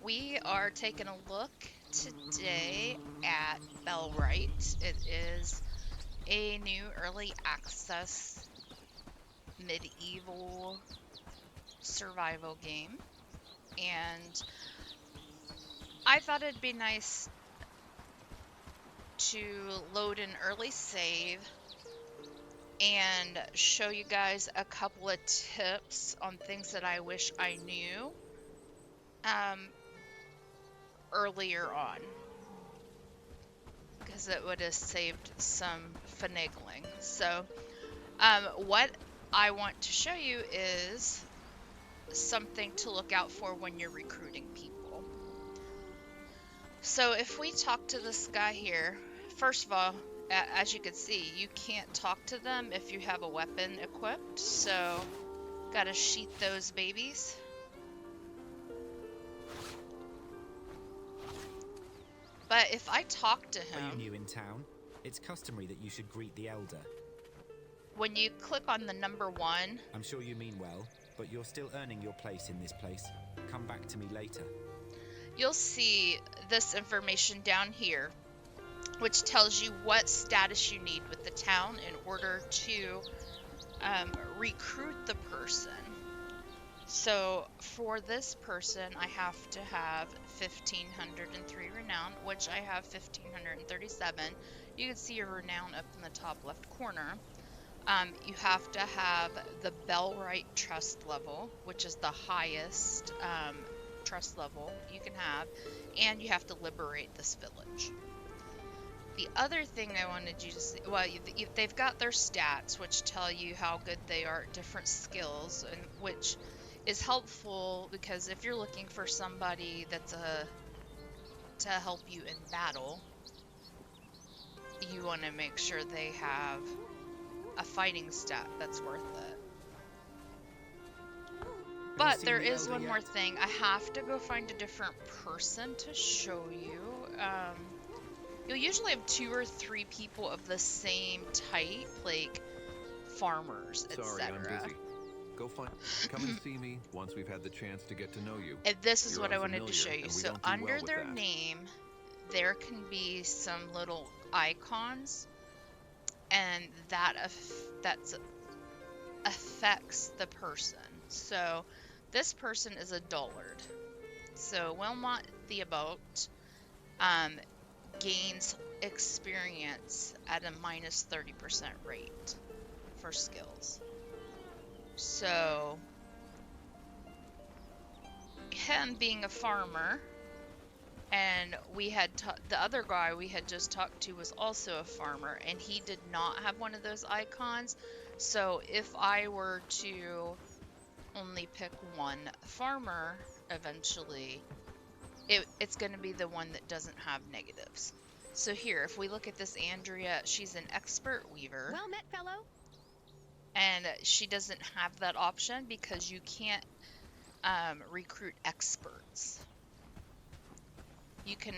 We are taking a look today at Bellwright. It is a new early access medieval survival game, and I thought it'd be nice to load an early save and show you guys a couple of tips on things that I wish I knew um, earlier on, because it would have saved some finagling. So, what I want to show you is something to look out for when you're recruiting people. So if we talk to this guy here, first of all, as you can see, you can't talk to them if you have a weapon equipped. So, gotta sheath those babies. But if I talk to Are you him, new in town? It's customary that you should greet the elder. when you click on the number 1, I'm sure you mean well, but you're still earning your place in this place. Come back to me later. you'll see this information down here, which tells you what status you need with the town in order to recruit the person. So for this person, I have to have 1503 renown, which I have 1537. You can see your renown up in the top left corner. You have to have the Bellwright trust level, which is the highest trust level you can have, and you have to liberate this village. The other thing I wanted you to see, well, they've got their stats, which tell you how good they are at different skills, and which is helpful because if you're looking for somebody to help you in battle, you want to make sure they have a fighting stat that's worth it. Have you But seen there the is elder one more yet? thing. I have to go find a different person to show you. You'll usually have 2 or 3 people of the same type, like farmers, Sorry, I'm etc. busy. Come and see me once we've had the chance to get to know you. And this is You're what I wanted to show unfamiliar, you. and we So don't do well under with their that. name, there can be some little icons, and that's affects the person. So this person is a dullard. So Wilmot Theobald um, gains experience at a minus 30% rate for skills. So him being a farmer, and the other guy we had just talked to was also a farmer, and he did not have one of those icons. So if I were to only pick one farmer eventually, it's going to be the one that doesn't have negatives. So here, if we look at this Andrea, she's an expert weaver. Well met, fellow. And she doesn't have that option because you can't recruit experts. You can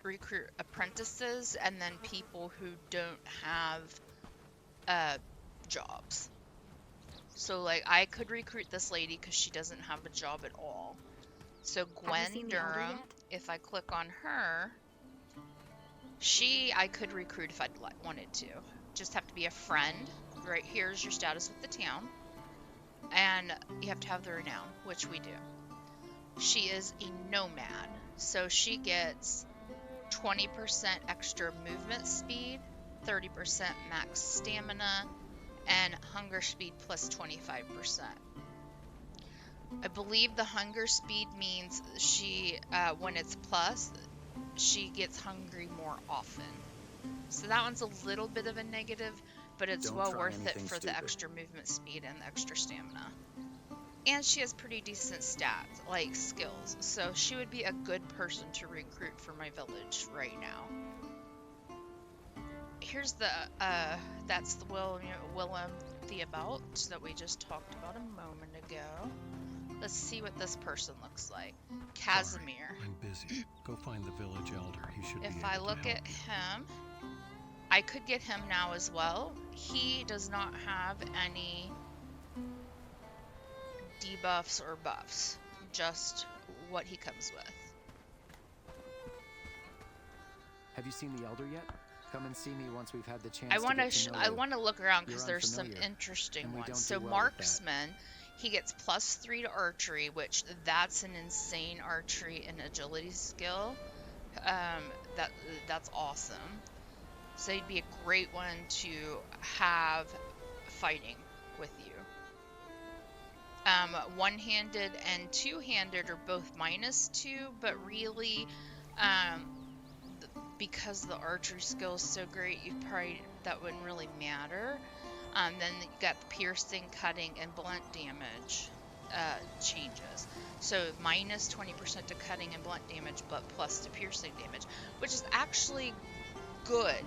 recruit apprentices and then people who don't have jobs. So like I could recruit this lady because she doesn't have a job at all. So Gwen Durham, if I click on her, I could recruit if I'd wanted to. Just have to be a friend. Right here's your status with the town. And you have to have the renown, which we do. She is a nomad, so she gets 20% extra movement speed, 30% max stamina, and hunger speed plus 25%. I believe the hunger speed means when it's plus, she gets hungry more often. So that one's a little bit of a negative, but it's Don't well try worth it anything for the stupid. extra movement speed and the extra stamina. And she has pretty decent stats, like skills, so she would be a good person to recruit for my village right now. Here's that's the Willem Theobald that we just talked about a moment ago. Let's see what this person looks like. Casimir. Sorry, I'm busy. Go find the village elder. He should be If able I to look help at you. him, I could get him now as well. He does not have any debuffs or buffs, just what he comes with. Have you seen the Elder yet? Come and see me once we've had the chance I to want get to know I you. want to look around because You're there's some unfamiliar, interesting and we ones. don't So do well with that. marksman, he gets +3 to archery, which that's an insane archery and agility skill. That's awesome. So he'd be a great one to have fighting with you. One-handed and two-handed are both -2, but really, because the archery skill is so great, that wouldn't really matter. Then you got the piercing, cutting, and blunt damage changes. So -20% to cutting and blunt damage, but plus to piercing damage, which is actually good,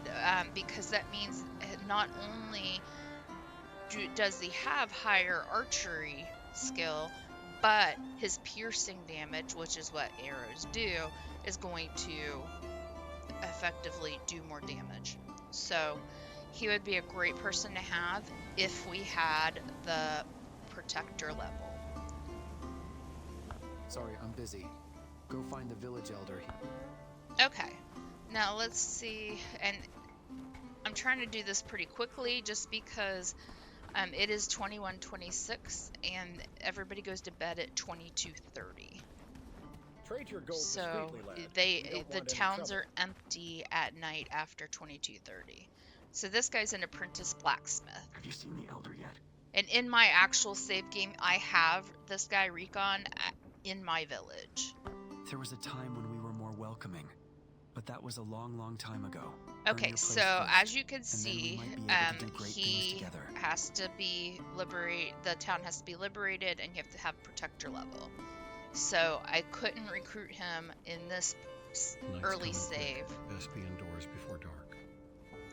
because that means not only does he have higher archery skill, but his piercing damage, which is what arrows do, is going to effectively do more damage. So he would be a great person to have if we had the protector level. Sorry, I'm busy. Go find the village elder. Okay, now let's see, and I'm trying to do this pretty quickly just because it is 21:26 and everybody goes to bed at 22:30. Trade your gold So discreetly, lad. the towns are empty at night after 22:30. So this guy's an apprentice blacksmith. Have you seen the elder yet? And in my actual save game, I have this guy Recon in my village. There was a time when we were more welcoming, but that was a long, long time ago. Okay, so as you can see, he has to be the town has to be liberated, and you have to have protector level. So I couldn't recruit him in this early save. Best be indoors before dark.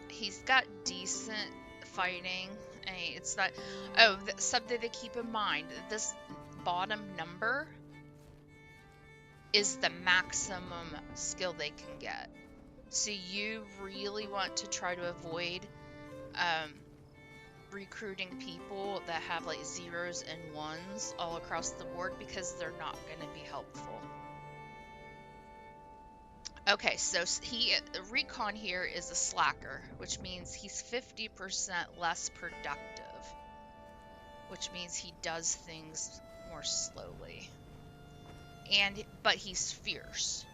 He's got decent fighting. It's not. Oh, something to keep in mind. This bottom number is the maximum skill they can get. So you really want to try to avoid recruiting people that have like 0s and 1s all across the board, because they're not going to be helpful. Okay, so Recon here is a slacker, which means he's 50% less productive, which means he does things more slowly. But he's fierce.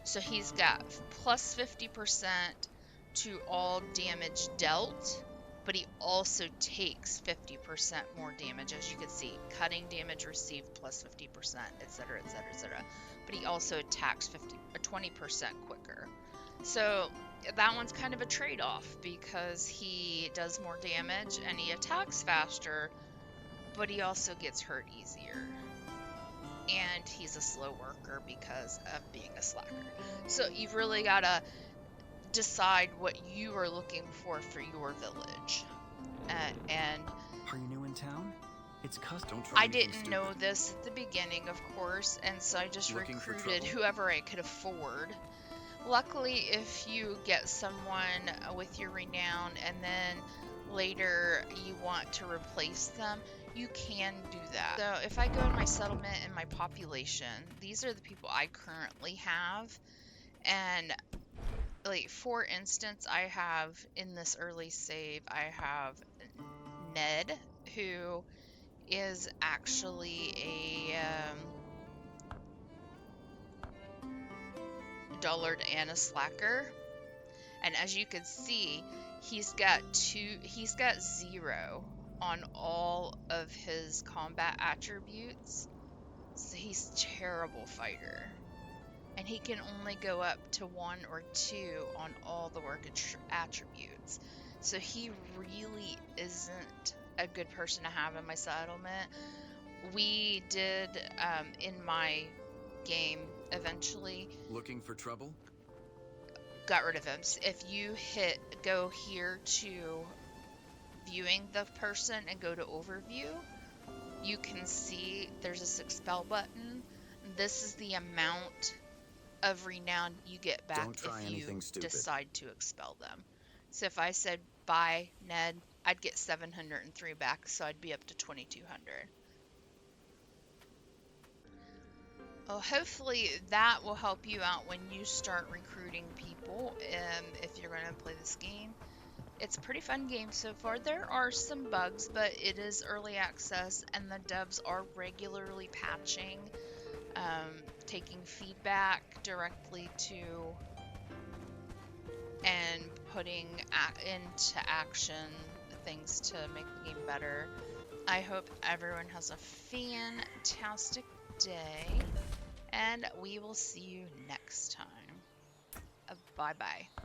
So he's got +50% to all damage dealt, but he also takes 50% more damage, as you can see. Cutting damage received +50%, etc., etc., etc. But he also attacks 20% quicker. So that one's kind of a trade-off, because he does more damage and he attacks faster, but he also gets hurt easier. And he's a slow worker because of being a slacker. So you've really got to decide what you are looking for your village. And are you new in town? It's custom. I didn't know this at the beginning, of course, and so I just recruited whoever I could afford. Luckily, if you get someone with your renown and then later you want to replace them, you can do that. So if I go in my settlement and my population, these are the people I currently have. And like, for instance, I have in this early save, I have Ned, who is actually a dullard and a slacker. And as you can see, he's got 0 on all of his combat attributes. So he's a terrible fighter. And he can only go up to 1 or 2 on all the work attributes. So he really isn't a good person to have in my settlement. We did, in my game, eventually... Looking for trouble? Got rid of him. So if you go here to viewing the person and go to overview, you can see there's this expel button. This is the amount of renown you get back if you decide to expel them. So if I said bye Ned, I'd get 703 back, so I'd be up to 2200. Well, hopefully that will help you out when you start recruiting people, if you're going to play this game. It's a pretty fun game so far. There are some bugs, but it is early access, and the devs are regularly patching, taking feedback directly to and putting into action things to make the game better. I hope everyone has a fantastic day, and we will see you next time. Bye-bye.